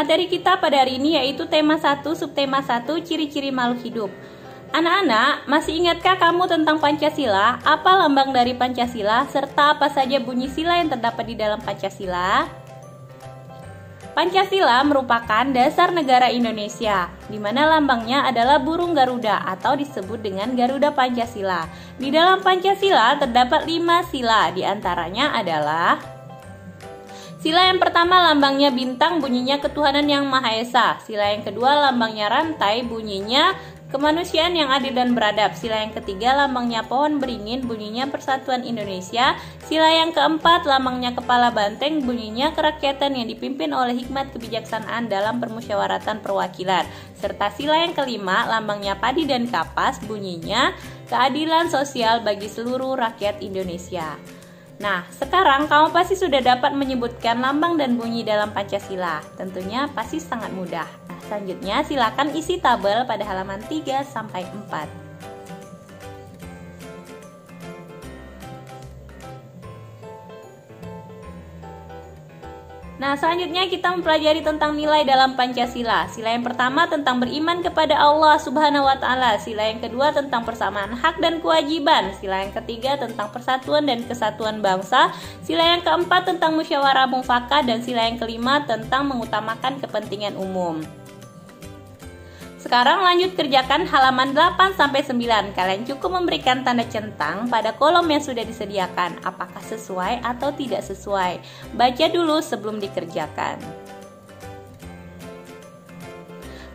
Materi kita pada hari ini yaitu tema 1, subtema 1, ciri-ciri makhluk hidup. Anak-anak, masih ingatkah kamu tentang Pancasila? Apa lambang dari Pancasila, serta apa saja bunyi sila yang terdapat di dalam Pancasila? Pancasila merupakan dasar negara Indonesia, di mana lambangnya adalah burung Garuda atau disebut dengan Garuda Pancasila. Di dalam Pancasila terdapat 5 sila, diantaranya adalah sila yang pertama lambangnya bintang, bunyinya ketuhanan yang Maha Esa. Sila yang kedua lambangnya rantai, bunyinya kemanusiaan yang adil dan beradab. Sila yang ketiga lambangnya pohon beringin, bunyinya persatuan Indonesia. Sila yang keempat lambangnya kepala banteng, bunyinya kerakyatan yang dipimpin oleh hikmat kebijaksanaan dalam permusyawaratan perwakilan. Serta sila yang kelima lambangnya padi dan kapas, bunyinya keadilan sosial bagi seluruh rakyat Indonesia. Nah, sekarang kamu pasti sudah dapat menyebutkan lambang dan bunyi dalam Pancasila. Tentunya pasti sangat mudah. Nah, selanjutnya silakan isi tabel pada halaman 3-4. Nah, selanjutnya kita mempelajari tentang nilai dalam Pancasila. Sila yang pertama tentang beriman kepada Allah Subhanahu wa Ta'ala. Sila yang kedua tentang persamaan hak dan kewajiban. Sila yang ketiga tentang persatuan dan kesatuan bangsa. Sila yang keempat tentang musyawarah mufakat, dan sila yang kelima tentang mengutamakan kepentingan umum. Sekarang lanjut kerjakan halaman 8-9. Kalian cukup memberikan tanda centang pada kolom yang sudah disediakan. Apakah sesuai atau tidak sesuai? Baca dulu sebelum dikerjakan.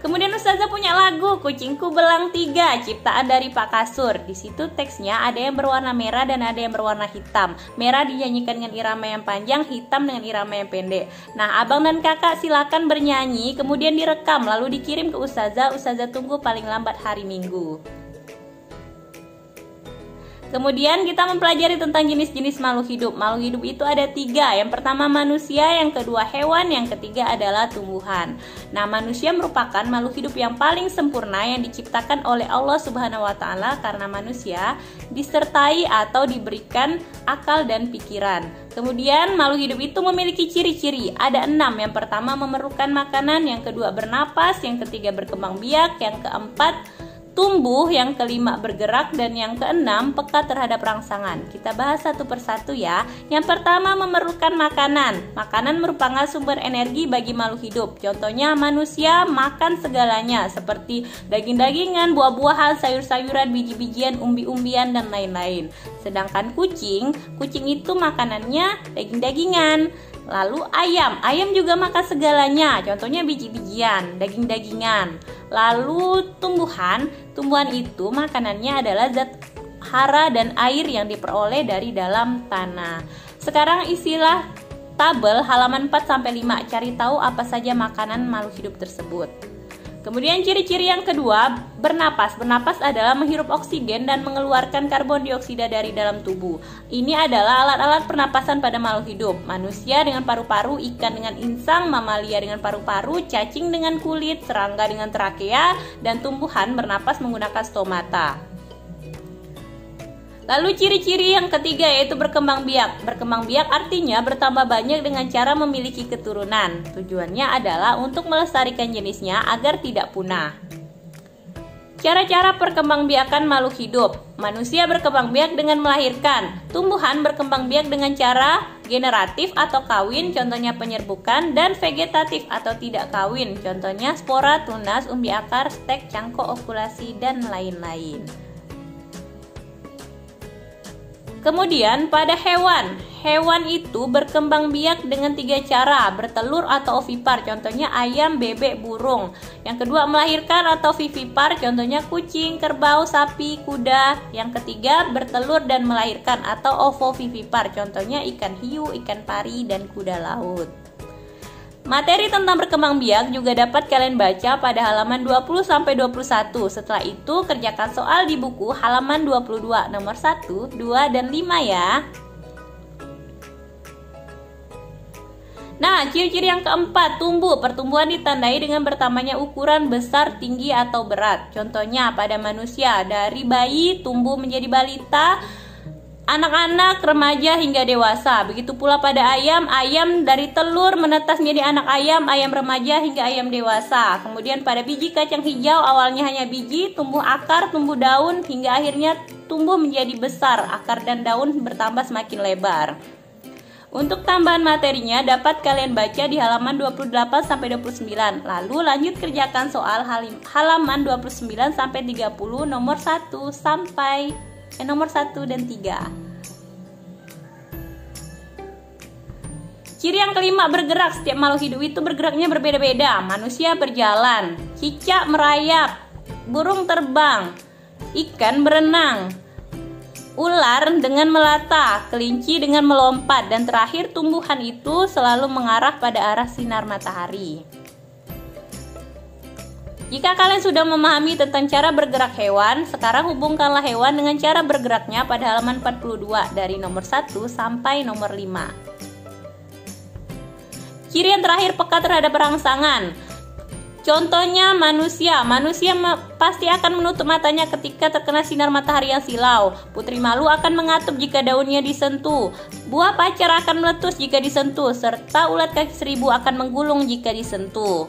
Kemudian Ustazah punya lagu Kucingku Belang 3, ciptaan dari Pak Kasur. Di situ teksnya ada yang berwarna merah dan ada yang berwarna hitam. Merah dinyanyikan dengan irama yang panjang, hitam dengan irama yang pendek. Nah, abang dan kakak silakan bernyanyi, kemudian direkam lalu dikirim ke Ustazah. Ustazah tunggu paling lambat hari Minggu. Kemudian kita mempelajari tentang jenis-jenis makhluk hidup. Makhluk hidup itu ada 3. Yang pertama manusia, yang kedua hewan, yang ketiga adalah tumbuhan. Nah, manusia merupakan makhluk hidup yang paling sempurna yang diciptakan oleh Allah Subhanahu wa Ta'ala, karena manusia disertai atau diberikan akal dan pikiran. Kemudian makhluk hidup itu memiliki ciri-ciri. Ada 6. Yang pertama memerlukan makanan, yang kedua bernapas, yang ketiga berkembang biak, yang keempat tumbuh, yang kelima bergerak, dan yang keenam peka terhadap rangsangan. Kita bahas satu persatu ya. Yang pertama memerlukan makanan. Makanan merupakan sumber energi bagi makhluk hidup. Contohnya manusia makan segalanya seperti daging-dagingan, buah-buahan, sayur-sayuran, biji-bijian, umbi-umbian, dan lain-lain. Sedangkan kucing itu makanannya daging-dagingan. Lalu ayam juga makan segalanya, contohnya biji-bijian, daging-dagingan. Lalu tumbuhan itu makanannya adalah zat hara dan air yang diperoleh dari dalam tanah. Sekarang isilah tabel halaman 4-5, cari tahu apa saja makanan makhluk hidup tersebut. Kemudian ciri-ciri yang kedua, bernapas. Bernapas adalah menghirup oksigen dan mengeluarkan karbon dioksida dari dalam tubuh. Ini adalah alat-alat pernapasan pada makhluk hidup. Manusia dengan paru-paru, ikan dengan insang, mamalia dengan paru-paru, cacing dengan kulit, serangga dengan trakea, dan tumbuhan bernapas menggunakan stomata. Lalu ciri-ciri yang ketiga yaitu berkembang biak. Berkembang biak artinya bertambah banyak dengan cara memiliki keturunan. Tujuannya adalah untuk melestarikan jenisnya agar tidak punah. Cara-cara perkembangbiakan makhluk hidup. Manusia berkembang biak dengan melahirkan. Tumbuhan berkembang biak dengan cara generatif atau kawin, contohnya penyerbukan, dan vegetatif atau tidak kawin, contohnya spora, tunas, umbi akar, stek, cangkok, okulasi, dan lain-lain. Kemudian pada hewan itu berkembang biak dengan 3 cara, bertelur atau ovipar, contohnya ayam, bebek, burung. Yang kedua melahirkan atau vivipar, contohnya kucing, kerbau, sapi, kuda. Yang ketiga bertelur dan melahirkan atau ovovivipar, contohnya ikan hiu, ikan pari, dan kuda laut. Materi tentang berkembang biak juga dapat kalian baca pada halaman 20-21. Setelah itu kerjakan soal di buku halaman 22 nomor 1, 2, dan 5 ya. Nah, ciri-ciri yang keempat, tumbuh. Pertumbuhan ditandai dengan bertambahnya ukuran besar, tinggi, atau berat. Contohnya pada manusia, dari bayi tumbuh menjadi balita, anak-anak, remaja hingga dewasa. Begitu pula pada ayam, ayam dari telur menetas menjadi anak ayam, ayam remaja hingga ayam dewasa. Kemudian pada biji kacang hijau, awalnya hanya biji, tumbuh akar, tumbuh daun, hingga akhirnya tumbuh menjadi besar. Akar dan daun bertambah semakin lebar. Untuk tambahan materinya dapat kalian baca di halaman 28-29. Lalu lanjut kerjakan soal halaman 29-30 nomor 1 nomor 1 dan 3. Ciri yang kelima, bergerak. Setiap makhluk hidup itu bergeraknya berbeda-beda. Manusia berjalan, cicak merayap, burung terbang, ikan berenang, ular dengan melata, kelinci dengan melompat, dan terakhir tumbuhan itu selalu mengarah pada arah sinar matahari. Jika kalian sudah memahami tentang cara bergerak hewan, sekarang hubungkanlah hewan dengan cara bergeraknya pada halaman 42 dari nomor 1 sampai nomor 5. Ciri yang terakhir, peka terhadap rangsangan. Contohnya manusia pasti akan menutup matanya ketika terkena sinar matahari yang silau. Putri malu akan mengatup jika daunnya disentuh. Buah pacar akan meletus jika disentuh, serta ulat kaki seribu akan menggulung jika disentuh.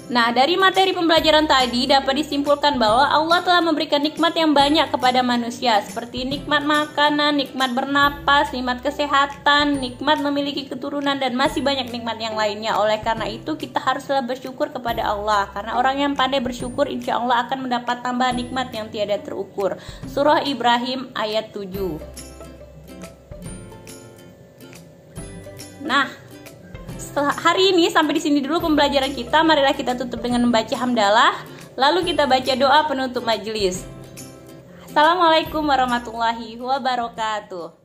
Nah, dari materi pembelajaran tadi dapat disimpulkan bahwa Allah telah memberikan nikmat yang banyak kepada manusia, seperti nikmat makanan, nikmat bernapas, nikmat kesehatan, nikmat memiliki keturunan, dan masih banyak nikmat yang lainnya. Oleh karena itu, kita haruslah bersyukur kepada Allah, karena orang yang pandai bersyukur insya Allah akan mendapat tambahan nikmat yang tiada terukur. Surah Ibrahim ayat 7. Nah, hari ini sampai di sini dulu pembelajaran kita. Marilah kita tutup dengan membaca hamdalah, lalu kita baca doa penutup majelis. Assalamualaikum warahmatullahi wabarakatuh.